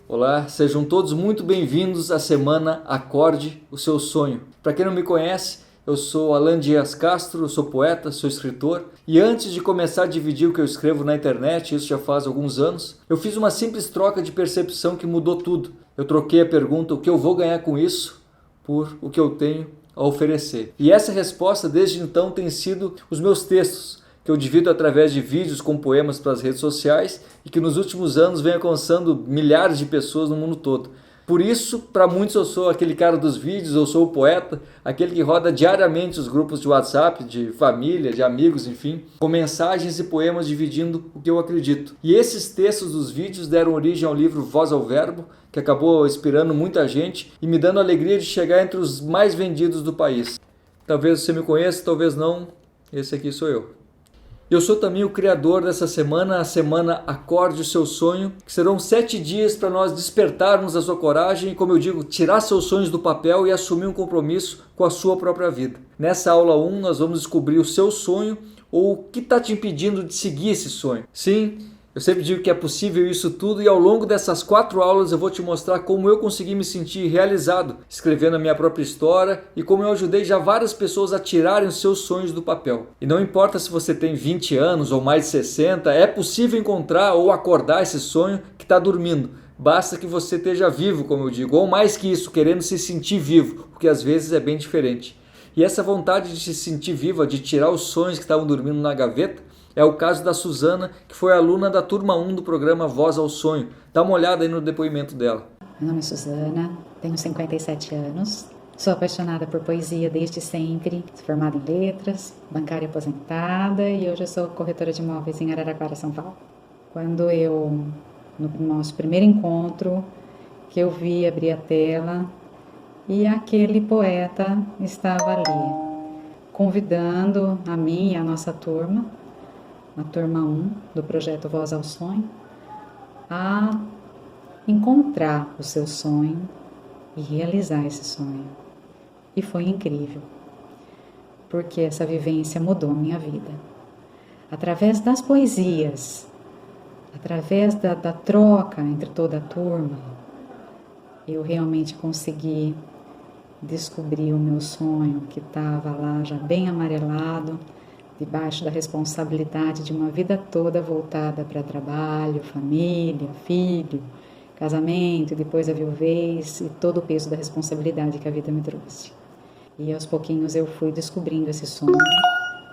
Olá, sejam todos muito bem-vindos à semana Acorde o Seu Sonho. Para quem não me conhece, eu sou Alan Dias Castro, eu sou poeta, sou escritor e antes de começar a dividir o que eu escrevo na internet, isso já faz alguns anos, eu fiz uma simples troca de percepção que mudou tudo. Eu troquei a pergunta o que eu vou ganhar com isso por o que eu tenho a oferecer. E essa resposta desde então tem sido os meus textos, que eu divido através de vídeos com poemas para as redes sociais e que nos últimos anos vem alcançando milhares de pessoas no mundo todo. Por isso, para muitos eu sou aquele cara dos vídeos, eu sou o poeta, aquele que roda diariamente os grupos de WhatsApp, de família, de amigos, enfim, com mensagens e poemas dividindo o que eu acredito. E esses textos dos vídeos deram origem ao livro Voz ao Verbo, que acabou inspirando muita gente e me dando a alegria de chegar entre os mais vendidos do país. Talvez você me conheça, talvez não, esse aqui sou eu. Eu sou também o criador dessa semana, a semana Acorde o Seu Sonho, que serão 7 dias para nós despertarmos a sua coragem e, como eu digo, tirar seus sonhos do papel e assumir um compromisso com a sua própria vida. Nessa aula 1 nós vamos descobrir o seu sonho ou o que está te impedindo de seguir esse sonho. Sim, eu sempre digo que é possível isso tudo e ao longo dessas 4 aulas eu vou te mostrar como eu consegui me sentir realizado escrevendo a minha própria história e como eu ajudei já várias pessoas a tirarem os seus sonhos do papel. E não importa se você tem 20 anos ou mais de 60, é possível encontrar ou acordar esse sonho que está dormindo. Basta que você esteja vivo, como eu digo, ou mais que isso, querendo se sentir vivo, porque às vezes é bem diferente. E essa vontade de se sentir viva, de tirar os sonhos que estavam dormindo na gaveta, é o caso da Suzana, que foi aluna da turma 1 do programa Voz ao Sonho. Dá uma olhada aí no depoimento dela. Meu nome é Suzana, tenho 57 anos, sou apaixonada por poesia desde sempre, sou formada em letras, bancária aposentada e hoje eu sou corretora de imóveis em Araraquara, São Paulo. Quando no nosso primeiro encontro, que eu vi abrir a tela e aquele poeta estava ali, convidando a mim e a nossa turma, a turma 1 do projeto Voz ao Sonho, a encontrar o seu sonho e realizar esse sonho. E foi incrível, porque essa vivência mudou a minha vida. Através das poesias, através da troca entre toda a turma, eu realmente consegui descobrir o meu sonho que estava lá já bem amarelado, debaixo da responsabilidade de uma vida toda voltada para trabalho, família, filho, casamento, e depois a viuvez e todo o peso da responsabilidade que a vida me trouxe. E aos pouquinhos eu fui descobrindo esse sonho,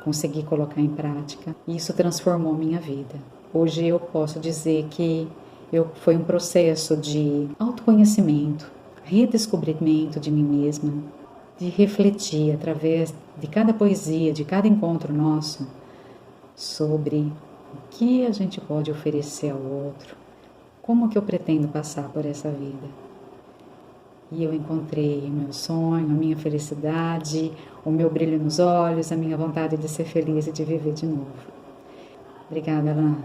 consegui colocar em prática e isso transformou minha vida. Hoje eu posso dizer que foi um processo de autoconhecimento, redescobrimento de mim mesma, de refletir através de cada poesia, de cada encontro nosso, sobre o que a gente pode oferecer ao outro, como que eu pretendo passar por essa vida. E eu encontrei o meu sonho, a minha felicidade, o meu brilho nos olhos, a minha vontade de ser feliz e de viver de novo. Obrigada, Alan.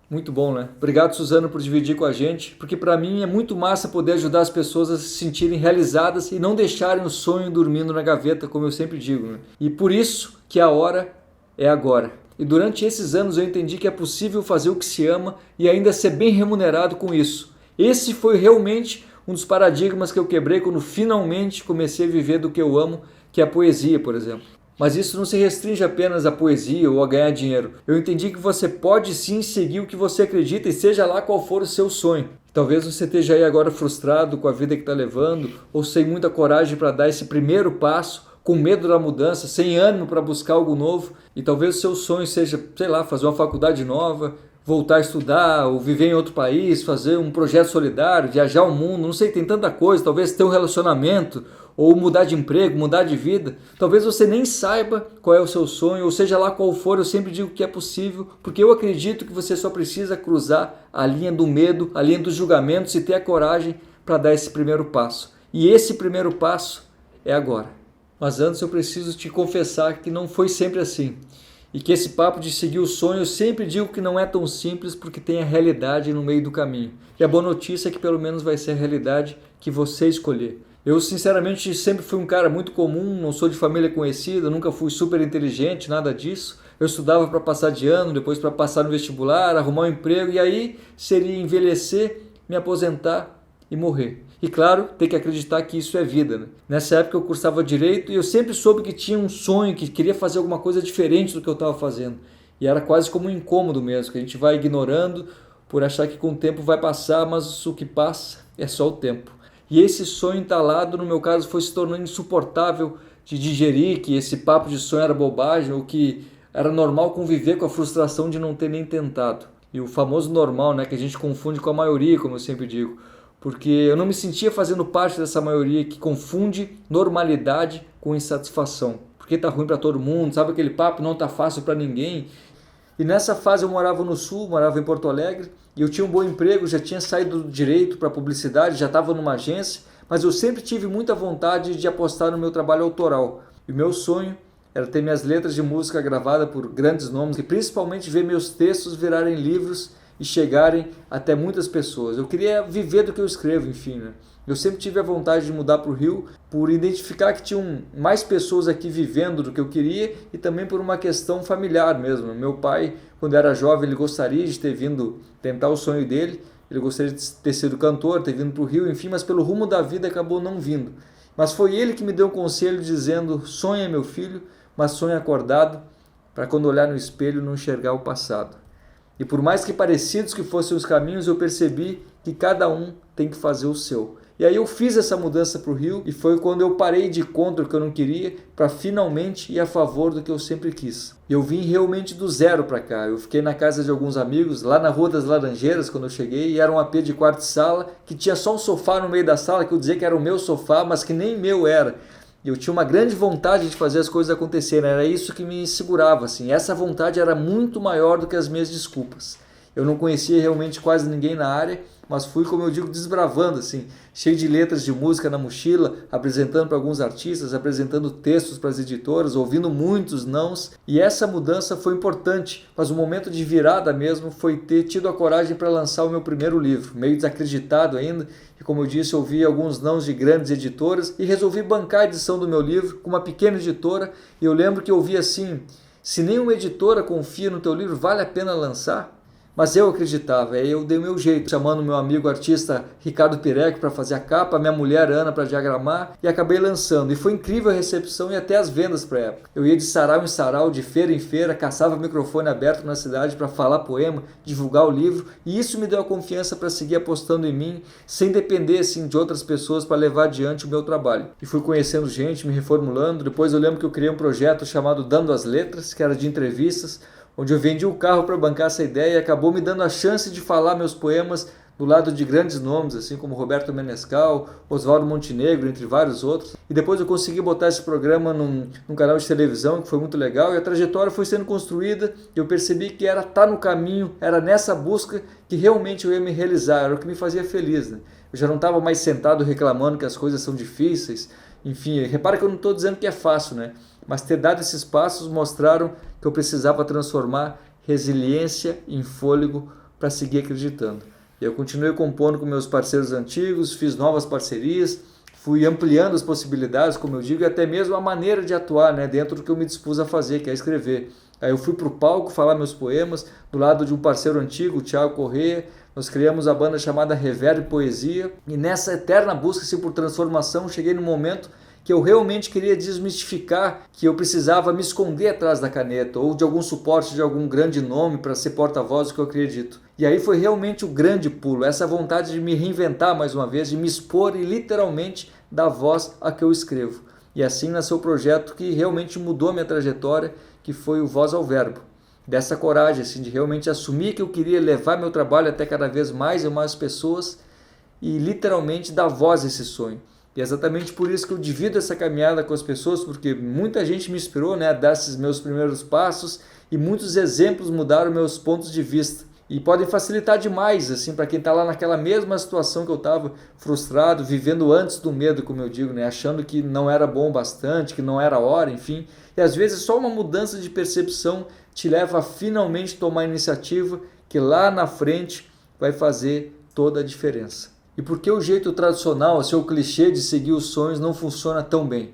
Muito bom, né? Obrigado, Suzana, por dividir com a gente, porque para mim é muito massa poder ajudar as pessoas a se sentirem realizadas e não deixarem o sonho dormindo na gaveta, como eu sempre digo, né? E por isso que a hora é agora. E durante esses anos eu entendi que é possível fazer o que se ama e ainda ser bem remunerado com isso. Esse foi realmente um dos paradigmas que eu quebrei quando finalmente comecei a viver do que eu amo, que é a poesia, por exemplo. Mas isso não se restringe apenas à poesia ou a ganhar dinheiro. Eu entendi que você pode sim seguir o que você acredita e seja lá qual for o seu sonho. Talvez você esteja aí agora frustrado com a vida que está levando ou sem muita coragem para dar esse primeiro passo, com medo da mudança, sem ânimo para buscar algo novo. E talvez o seu sonho seja, sei lá, fazer uma faculdade nova, voltar a estudar ou viver em outro país, fazer um projeto solidário, viajar o mundo, não sei, tem tanta coisa, talvez ter um relacionamento ou mudar de emprego, mudar de vida. Talvez você nem saiba qual é o seu sonho, ou seja lá qual for, eu sempre digo que é possível, porque eu acredito que você só precisa cruzar a linha do medo, a linha dos julgamentos e ter a coragem para dar esse primeiro passo. E esse primeiro passo é agora. Mas antes eu preciso te confessar que não foi sempre assim. E que esse papo de seguir o sonho, eu sempre digo que não é tão simples porque tem a realidade no meio do caminho. E a boa notícia é que pelo menos vai ser a realidade que você escolher. Eu, sinceramente, sempre fui um cara muito comum, não sou de família conhecida, nunca fui super inteligente, nada disso. Eu estudava para passar de ano, depois para passar no vestibular, arrumar um emprego, e aí seria envelhecer, me aposentar e morrer. E claro, tem que acreditar que isso é vida, né? Nessa época eu cursava Direito e eu sempre soube que tinha um sonho, que queria fazer alguma coisa diferente do que eu estava fazendo. E era quase como um incômodo mesmo, que a gente vai ignorando por achar que com o tempo vai passar, mas o que passa é só o tempo. E esse sonho entalado, no meu caso, foi se tornando insuportável de digerir, que esse papo de sonho era bobagem, ou que era normal conviver com a frustração de não ter nem tentado. E o famoso normal, né, que a gente confunde com a maioria, como eu sempre digo. Porque eu não me sentia fazendo parte dessa maioria que confunde normalidade com insatisfação. Porque tá ruim para todo mundo, sabe aquele papo, não tá fácil para ninguém. E nessa fase eu morava no Sul, morava em Porto Alegre, e eu tinha um bom emprego, já tinha saído do Direito para publicidade, já estava numa agência, mas eu sempre tive muita vontade de apostar no meu trabalho autoral. E o meu sonho era ter minhas letras de música gravadas por grandes nomes e principalmente ver meus textos virarem livros e chegarem até muitas pessoas. Eu queria viver do que eu escrevo, enfim, né? Eu sempre tive a vontade de mudar para o Rio por identificar que tinham mais pessoas aqui vivendo do que eu queria e também por uma questão familiar mesmo. Meu pai, quando era jovem, ele gostaria de ter vindo tentar o sonho dele, ele gostaria de ter sido cantor, ter vindo para o Rio, enfim, mas pelo rumo da vida acabou não vindo. Mas foi ele que me deu um conselho dizendo: sonha, meu filho, mas sonha acordado, para quando olhar no espelho não enxergar o passado. E por mais que parecidos que fossem os caminhos, eu percebi que cada um tem que fazer o seu. E aí eu fiz essa mudança para o Rio e foi quando eu parei de ir contra o que eu não queria para finalmente ir a favor do que eu sempre quis. Eu vim realmente do zero para cá. Eu fiquei na casa de alguns amigos, lá na Rua das Laranjeiras quando eu cheguei, e era um AP de quarto e sala, que tinha só um sofá no meio da sala, que eu dizia que era o meu sofá, mas que nem meu era. E eu tinha uma grande vontade de fazer as coisas acontecerem, era isso que me segurava, assim. Essa vontade era muito maior do que as minhas desculpas. Eu não conhecia realmente quase ninguém na área, mas fui, como eu digo, desbravando, assim, cheio de letras de música na mochila, apresentando para alguns artistas, apresentando textos para as editoras, ouvindo muitos nãos. E essa mudança foi importante, mas o momento de virada mesmo foi ter tido a coragem para lançar o meu primeiro livro, meio desacreditado ainda. E como eu disse, ouvi alguns nãos de grandes editoras e resolvi bancar a edição do meu livro com uma pequena editora. E eu lembro que eu ouvi assim: se nenhuma editora confia no teu livro, vale a pena lançar? Mas eu acreditava, aí eu dei o meu jeito, chamando meu amigo artista Ricardo Pireco para fazer a capa, minha mulher Ana para diagramar, e acabei lançando. E foi incrível a recepção e até as vendas para a época. Eu ia de sarau em sarau, de feira em feira, caçava microfone aberto na cidade para falar poema, divulgar o livro, e isso me deu a confiança para seguir apostando em mim, sem depender assim, de outras pessoas para levar adiante o meu trabalho. E fui conhecendo gente, me reformulando. Depois eu lembro que eu criei um projeto chamado Dando as Letras, que era de entrevistas, onde eu vendi o carro para bancar essa ideia e acabou me dando a chance de falar meus poemas do lado de grandes nomes, assim como Roberto Menescal, Oswaldo Montenegro, entre vários outros. E depois eu consegui botar esse programa num canal de televisão, que foi muito legal, e a trajetória foi sendo construída, e eu percebi que era estar no caminho, era nessa busca que realmente eu ia me realizar, era o que me fazia feliz, né? Eu já não estava mais sentado reclamando que as coisas são difíceis. Enfim, repara que eu não estou dizendo que é fácil, né? Mas ter dado esses passos mostraram que eu precisava transformar resiliência em fôlego para seguir acreditando. Eu continuei compondo com meus parceiros antigos, fiz novas parcerias, fui ampliando as possibilidades, como eu digo, e até mesmo a maneira de atuar, né, dentro do que eu me dispus a fazer, que é escrever. Aí eu fui para o palco falar meus poemas, do lado de um parceiro antigo, o Thiago Corrêa. Nós criamos a banda chamada Reverb Poesia, e nessa eterna busca assim, por transformação, cheguei no momento que eu realmente queria desmistificar que eu precisava me esconder atrás da caneta ou de algum suporte de algum grande nome para ser porta-voz do que eu acredito. E aí foi realmente o grande pulo, essa vontade de me reinventar mais uma vez, de me expor e literalmente dar voz a que eu escrevo. E assim nasceu o projeto que realmente mudou a minha trajetória, que foi o Voz ao Verbo. Dessa coragem assim, de realmente assumir que eu queria levar meu trabalho até cada vez mais e mais pessoas e literalmente dar voz a esse sonho. E é exatamente por isso que eu divido essa caminhada com as pessoas, porque muita gente me inspirou, né, a dar esses meus primeiros passos e muitos exemplos mudaram meus pontos de vista. E podem facilitar demais assim, para quem está lá naquela mesma situação que eu estava, frustrado, vivendo antes do medo, como eu digo, né, achando que não era bom o bastante, que não era a hora, enfim. E às vezes só uma mudança de percepção te leva a finalmente tomar a iniciativa que lá na frente vai fazer toda a diferença. E por que o jeito tradicional, o seu clichê de seguir os sonhos não funciona tão bem?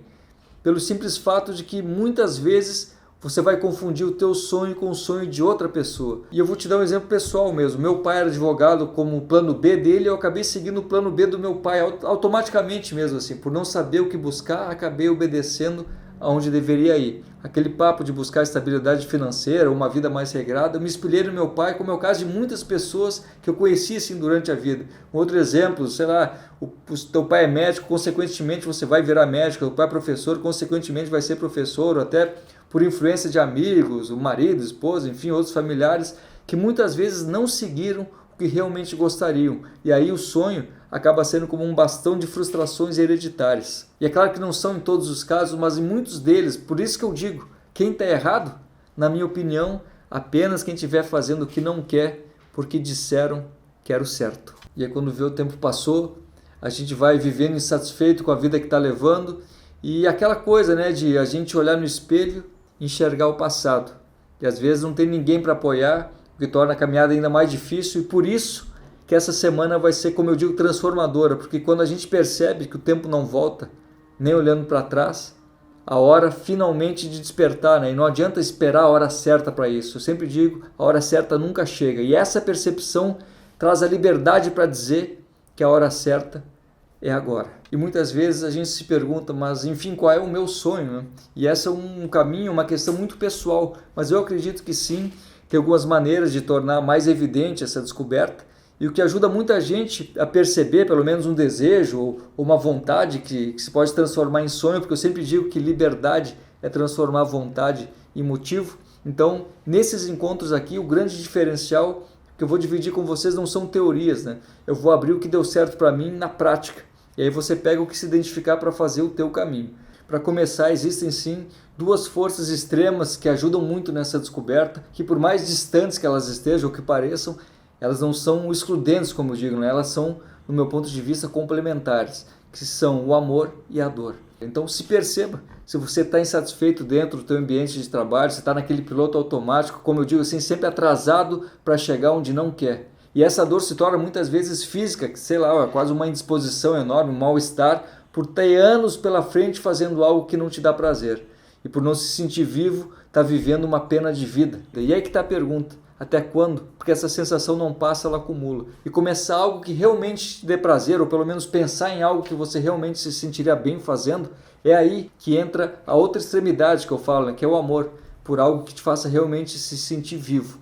Pelo simples fato de que muitas vezes você vai confundir o teu sonho com o sonho de outra pessoa. E eu vou te dar um exemplo pessoal mesmo. Meu pai era advogado, como plano B dele, eu acabei seguindo o plano B do meu pai, automaticamente mesmo assim, por não saber o que buscar, acabei obedecendo aonde deveria ir. Aquele papo de buscar estabilidade financeira, uma vida mais regrada, eu me espelhei no meu pai, como é o caso de muitas pessoas que eu conheci assim durante a vida. Um outro exemplo, sei lá, o teu pai é médico, consequentemente você vai virar médico, o pai é professor, consequentemente vai ser professor, ou até por influência de amigos, o marido, a esposa, enfim, outros familiares, que muitas vezes não seguiram o que realmente gostariam. E aí o sonho acaba sendo como um bastão de frustrações hereditárias. E é claro que não são em todos os casos, mas em muitos deles. Por isso que eu digo, quem está errado, na minha opinião, apenas quem estiver fazendo o que não quer, porque disseram que era o certo. E aí quando vê o tempo passou, a gente vai vivendo insatisfeito com a vida que está levando, e aquela coisa, né, de a gente olhar no espelho e enxergar o passado. E às vezes não tem ninguém para apoiar, o que torna a caminhada ainda mais difícil, e por isso que essa semana vai ser, como eu digo, transformadora, porque quando a gente percebe que o tempo não volta, nem olhando para trás, a hora finalmente de despertar, né? E não adianta esperar a hora certa para isso. Eu sempre digo, a hora certa nunca chega. E essa percepção traz a liberdade para dizer que a hora certa é agora. E muitas vezes a gente se pergunta, mas enfim, qual é o meu sonho, né? E essa é um caminho, uma questão muito pessoal, mas eu acredito que sim, tem algumas maneiras de tornar mais evidente essa descoberta. E o que ajuda muita gente a perceber pelo menos um desejo ou uma vontade que se pode transformar em sonho, porque eu sempre digo que liberdade é transformar a vontade em motivo. Então, nesses encontros aqui, o grande diferencial que eu vou dividir com vocês não são teorias, né? Eu vou abrir o que deu certo para mim na prática. E aí você pega o que se identificar para fazer o teu caminho. Para começar, existem sim duas forças extremas que ajudam muito nessa descoberta, que por mais distantes que elas estejam ou que pareçam, elas não são excludentes, como eu digo, né? Elas são, no meu ponto de vista, complementares, que são o amor e a dor. Então se perceba, se você está insatisfeito dentro do teu ambiente de trabalho, se está naquele piloto automático, como eu digo assim, sempre atrasado para chegar onde não quer. E essa dor se torna muitas vezes física, que sei lá, é quase uma indisposição enorme, um mal-estar, por ter anos pela frente fazendo algo que não te dá prazer. E por não se sentir vivo, está vivendo uma pena de vida. E aí que está a pergunta. Até quando? Porque essa sensação não passa, ela acumula. E começar algo que realmente te dê prazer, ou pelo menos pensar em algo que você realmente se sentiria bem fazendo, é aí que entra a outra extremidade que eu falo, né? Que é o amor, por algo que te faça realmente se sentir vivo.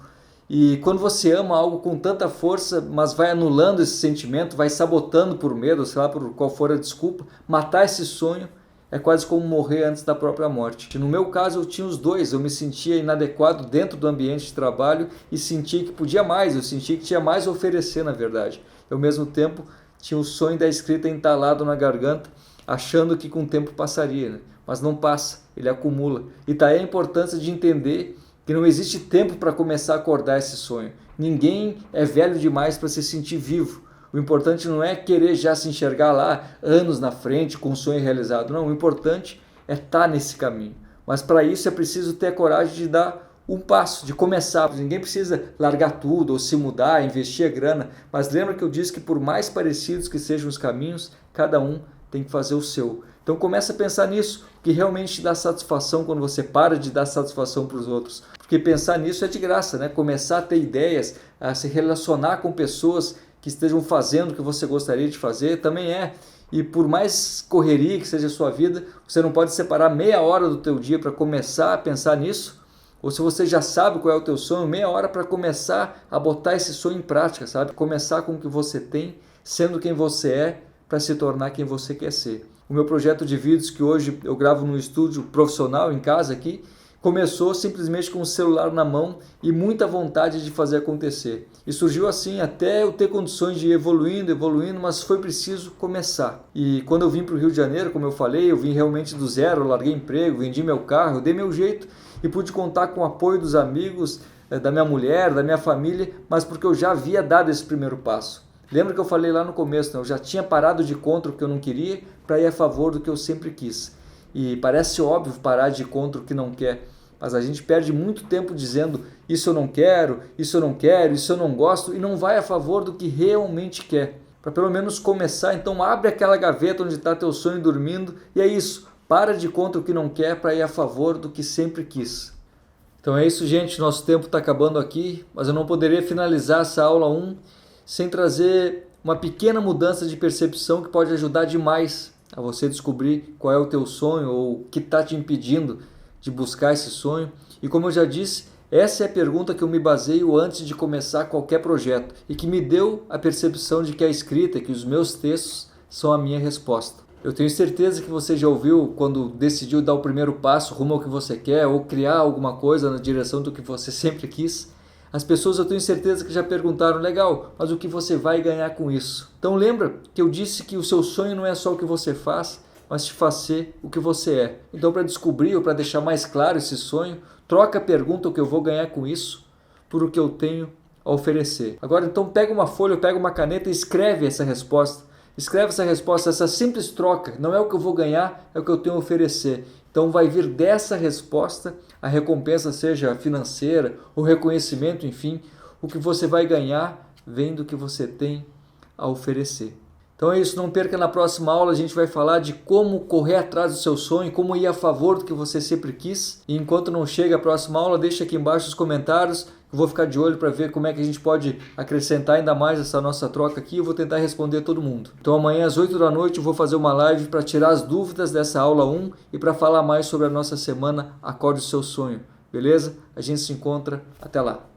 E quando você ama algo com tanta força, mas vai anulando esse sentimento, vai sabotando por medo, sei lá, por qual for a desculpa, matar esse sonho é quase como morrer antes da própria morte. No meu caso, eu tinha os dois. Eu me sentia inadequado dentro do ambiente de trabalho e sentia que podia mais. Eu sentia que tinha mais a oferecer, na verdade. Ao mesmo tempo, tinha o sonho da escrita entalado na garganta, achando que com o tempo passaria, né? Mas não passa, ele acumula. E daí a importância de entender que não existe tempo para começar a acordar esse sonho. Ninguém é velho demais para se sentir vivo. O importante não é querer já se enxergar lá anos na frente com o sonho realizado. Não, o importante é estar nesse caminho. Mas para isso é preciso ter a coragem de dar um passo, de começar. Ninguém precisa largar tudo ou se mudar, investir a grana. Mas lembra que eu disse que por mais parecidos que sejam os caminhos, cada um tem que fazer o seu. Então começa a pensar nisso, que realmente te dá satisfação quando você para de dar satisfação para os outros. Porque pensar nisso é de graça, né? Começar a ter ideias, a se relacionar com pessoas que estejam fazendo o que você gostaria de fazer, também é. E por mais correria que seja a sua vida, você não pode separar meia hora do teu dia para começar a pensar nisso. Ou se você já sabe qual é o teu sonho, meia hora para começar a botar esse sonho em prática, sabe? Começar com o que você tem, sendo quem você é, para se tornar quem você quer ser. O meu projeto de vídeos, que hoje eu gravo num estúdio profissional em casa aqui, começou simplesmente com o celular na mão e muita vontade de fazer acontecer. E surgiu assim até eu ter condições de ir evoluindo, mas foi preciso começar. E quando eu vim para o Rio de Janeiro, como eu falei, eu vim realmente do zero, eu larguei emprego, vendi meu carro, eu dei meu jeito e pude contar com o apoio dos amigos, da minha mulher, da minha família, mas porque eu já havia dado esse primeiro passo. Lembra que eu falei lá no começo, né? Eu já tinha parado de contra o que eu não queria para ir a favor do que eu sempre quis. E parece óbvio parar de contra o que não quer, mas a gente perde muito tempo dizendo isso eu não quero, isso eu não quero, isso eu não gosto e não vai a favor do que realmente quer. Para pelo menos começar, então abre aquela gaveta onde está teu sonho dormindo e é isso, para de contra o que não quer para ir a favor do que sempre quis. Então é isso, gente, nosso tempo está acabando aqui, mas eu não poderia finalizar essa aula 1 sem trazer uma pequena mudança de percepção que pode ajudar demais a você descobrir qual é o teu sonho ou o que está te impedindo de buscar esse sonho. E como eu já disse, essa é a pergunta que eu me baseio antes de começar qualquer projeto e que me deu a percepção de que a escrita, que os meus textos são a minha resposta. Eu tenho certeza que você já ouviu quando decidiu dar o primeiro passo rumo ao que você quer ou criar alguma coisa na direção do que você sempre quis. As pessoas, eu tenho certeza que já perguntaram, legal, mas o que você vai ganhar com isso? Então lembra que eu disse que o seu sonho não é só o que você faz, mas te fazer o que você é. Então, para descobrir ou para deixar mais claro esse sonho, troca a pergunta o que eu vou ganhar com isso por o que eu tenho a oferecer. Agora, então, pega uma folha, pega uma caneta e escreve essa resposta. Escreve essa resposta, essa simples troca. Não é o que eu vou ganhar, é o que eu tenho a oferecer. Então vai vir dessa resposta a recompensa, seja financeira, o reconhecimento, enfim. O que você vai ganhar vem do que você tem a oferecer. Então é isso, não perca, na próxima aula a gente vai falar de como correr atrás do seu sonho, como ir a favor do que você sempre quis. E enquanto não chega a próxima aula, deixa aqui embaixo os comentários. Eu vou ficar de olho para ver como é que a gente pode acrescentar ainda mais essa nossa troca aqui. Eu vou tentar responder todo mundo. Então amanhã às 8 da noite eu vou fazer uma live para tirar as dúvidas dessa aula 1 e para falar mais sobre a nossa semana Acorde o Seu Sonho. Beleza? A gente se encontra. Até lá.